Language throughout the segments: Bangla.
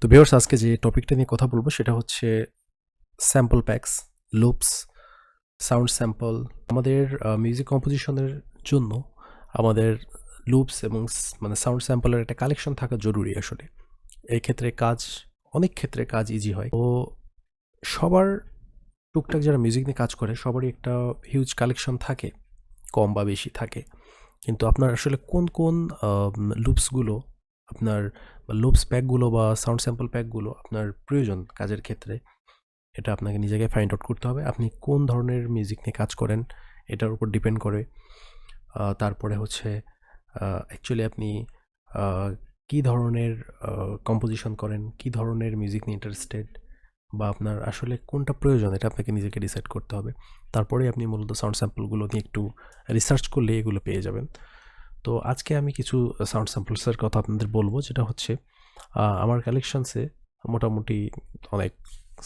তো ভিউয়ার্স, আজকে যে টপিকটা নিয়ে কথা বলবো সেটা হচ্ছে sample packs, loops, sound sample. আমাদের মিউজিক কম্পোজিশনের জন্য আমাদের লুপস এবং মানে সাউন্ড স্যাম্পলের একটা কালেকশন থাকা জরুরি আসলে। এই ক্ষেত্রে অনেক ক্ষেত্রে কাজ ইজি হয়। তো সবার টুকটাক যারা মিউজিক নিয়ে কাজ করে সবারই একটা হিউজ কালেকশন থাকে, কম বা বেশি থাকে। কিন্তু আপনার আসলে কোন কোন লুপসগুলো আপনার বা লুপস প্যাকগুলো বা সাউন্ড স্যাম্পল প্যাকগুলো আপনার প্রয়োজন কাজের ক্ষেত্রে, এটা আপনাকে নিজেকে ফাইন্ড আউট করতে হবে। আপনি কোন ধরনের মিউজিক নিয়ে কাজ করেন এটার উপর ডিপেন্ড করে। তারপরে হচ্ছে অ্যাকচুয়ালি আপনি কী ধরনের কম্পোজিশন করেন, কী ধরনের মিউজিক নিয়ে ইন্টারেস্টেড, বা আপনার আসলে কোনটা প্রয়োজন এটা আপনাকে নিজেকে ডিসাইড করতে হবে। তারপরে আপনি মূলত সাউন্ড স্যাম্পলগুলো নিয়ে একটু রিসার্চ করলে এগুলো পেয়ে যাবেন। তো আজকে আমি কিছু সাউন্ড স্যাম্পলসের কথা আপনাদের বলবো, যেটা হচ্ছে আমার কালেকশনসে মোটামুটি অনেক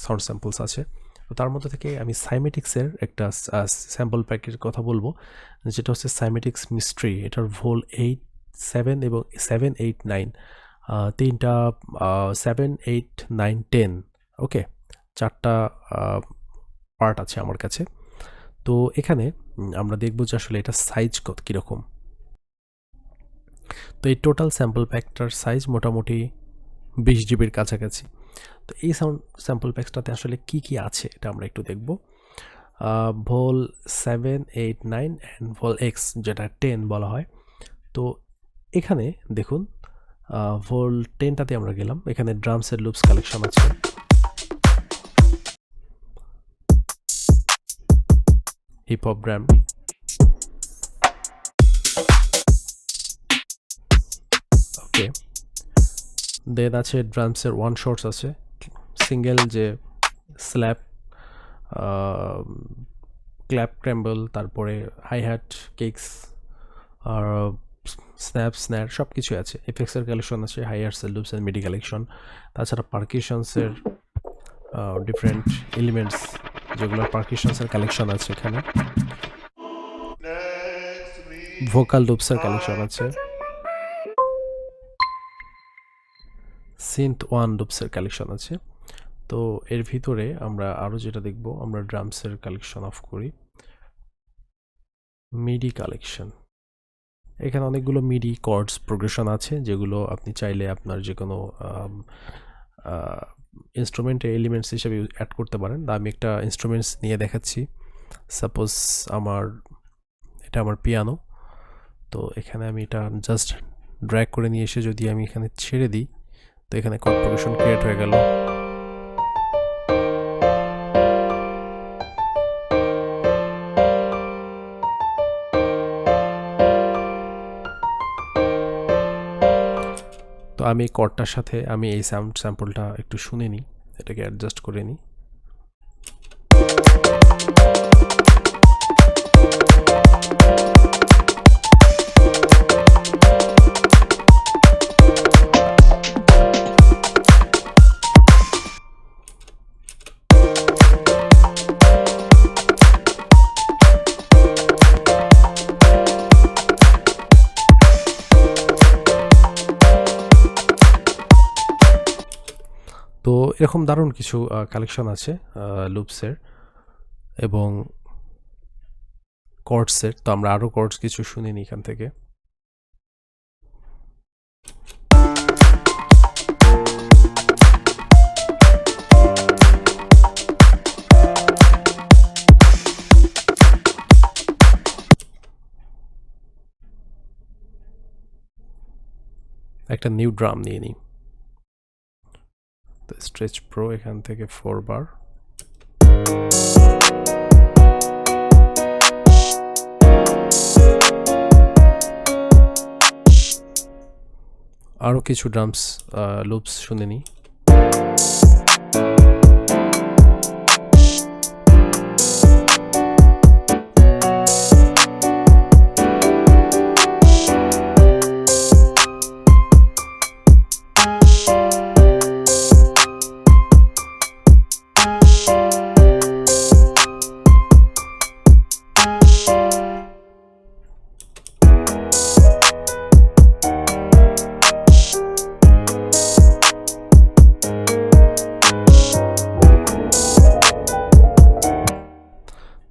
সাউন্ড স্যাম্পলস আছে। তো তার মধ্যে থেকে আমি সাইমেটিক্সের একটা স্যাম্পল প্যাকের কথা বলবো, যেটা হচ্ছে সাইমেটিক্স মিস্ট্রি। এটার ভোল 8, 7 এবং 7, 8, 9 তিনটা 7, 8, 9, 10 ওকে, চারটা পার্ট আছে আমার কাছে। তো এখানে আমরা দেখব যে আসলে এটা সাইজ কীরকম। তো এই টোটাল স্যাম্পল প্যাকটার সাইজ মোটামুটি 20 জিবির কাছাকাছি। তো এই সাউন্ড স্যাম্পল প্যাকসটাতে আসলে কি কি আছে এটা আমরা একটু দেখব। ভোল 7, 8, 9 অ্যান্ড ভোল এক্স, যেটা 10 বলা হয়। তো এখানে দেখুন, ভোল 10টাতে আমরা গেলাম, এখানে ড্রামসের লুপস কালেকশন আছে। হিপ হপ ড্রাম, ওকে। দেন আছে ড্রামসের ওয়ান শর্টস আছে, সিঙ্গেল যে স্ল্যাপ, ক্ল্যাপ, ক্র্যাম্বল, তারপরে হাই হ্যাট, কিক্স আর স্ন্যাপ, স্ন্যার সব কিছু আছে। এফেক্টসের কালেকশন আছে, হাইয়ার্সের লুপস অ্যান্ড মিডি কালেকশন। তাছাড়া পারকিশনসের ডিফারেন্ট এলিমেন্টস, যেগুলো পারকিশনসের কালেকশন আছে এখানে। ভোকাল লুপসের কালেকশন আছে, সিন্থ ওয়ান লুপসের কালেকশন আছে। তো এর ভিতরে আমরা আরও যেটা দেখব, আমরা ড্রামসের কালেকশন অফ করি, মিডি কালেকশন। এখানে অনেকগুলো মিডি কর্ডস প্রোগ্রেশন আছে, যেগুলো আপনি চাইলে আপনার যে কোনো ইনস্ট্রুমেন্টের এলিমেন্টস হিসেবে অ্যাড করতে পারেন। আমি একটা ইনস্ট্রুমেন্টস নিয়ে দেখাচ্ছি। সাপোজ এটা আমার পিয়ানো। তো এখানে আমি এটা জাস্ট ড্র্যাগ করে নিয়ে এসে যদি আমি এখানে ছেড়ে দিই, তো এখানে কর্ড প্রোগ্রেশন ক্রিয়েট হয়ে গেল। তো আমি এই কর্ডটার সাথে আমি এই সাউন্ড স্যাম্পলটা একটু শুনে নিই, এটাকে অ্যাডজাস্ট করে নিই। তো এরকম দারুণ কিছু কালেকশন আছে লুপসের এবং কর্ডসের। তো আমরা আরও কর্ডস কিছু শুনে নিই এখান থেকে। একটা নিউ ড্রাম নিয়ে নিই, তো স্ট্রেচ প্রো এখান থেকে 4 বার। আরও কিছু ড্রামস লুপস শুনে নিই।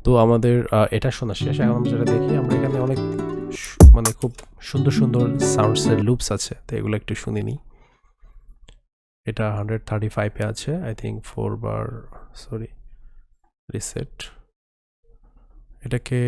তো আমাদের এটা শোনা শেষ। এখন আমরা যেটা দেখি, আমরা এখানে অনেক মানে খুব সুন্দর সুন্দর সাউন্ডসের লুপস আছে, তো এগুলো একটু শুনে নিই। এটা 135 এ আছে, I think 4 bar, sorry reset. এটাকে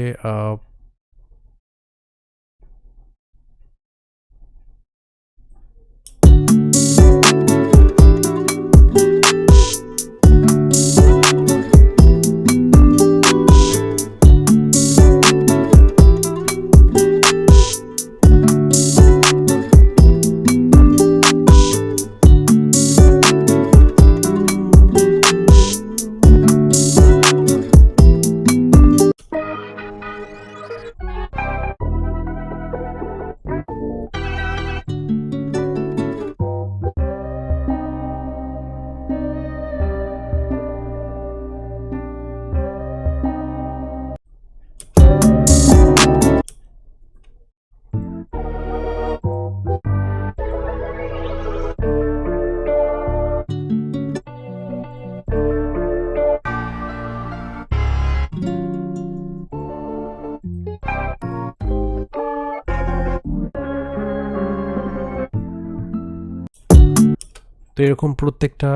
তো এরকম প্রত্যেকটা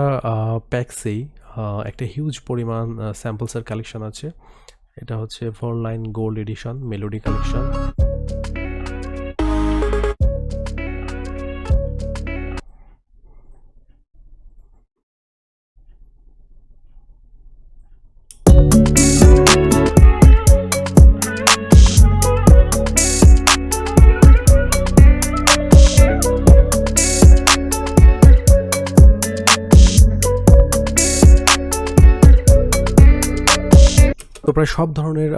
প্যাক্সেই একটা হিউজ পরিমাণ স্যাম্পলসের কালেকশন আছে। এটা হচ্ছে 4 line gold addition melody collection. তো প্রায় সব ধরনের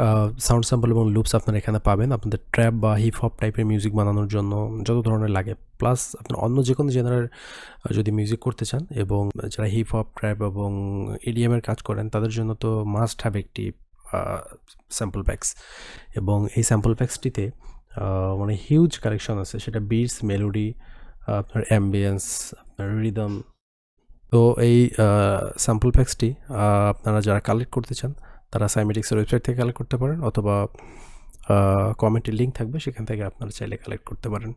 সাউন্ড স্যাম্পল এবং লুপস আপনারা এখানে পাবেন আপনাদের ট্র্যাপ বা হিপ হপ টাইপের মিউজিক বানানোর জন্য যত ধরনের লাগে। প্লাস আপনার অন্য যে কোনো জেনারের যদি মিউজিক করতে চান, এবং যারা হিপ হপ, ট্র্যাপ এবং ইডিএমের কাজ করেন তাদের জন্য তো মাস্ট হ্যাভ একটি স্যাম্পল প্যাক্স। এবং এই স্যাম্পল প্যাক্সটিতে মানে হিউজ কালেকশন আছে, সেটা বিটস, মেলোডি, আপনার অ্যাম্বিয়েন্স, আপনার রিদম। তো এই স্যাম্পল প্যাক্সটি আপনারা যারা কালেক্ট করতে চান তারা cymaticsের ওয়েবসাইট থেকে কালেক্ট করতে পারেন, অথবা কমেন্টে লিঙ্ক থাকবে, সেখান থেকে আপনারা চাইলে কালেক্ট করতে পারেন।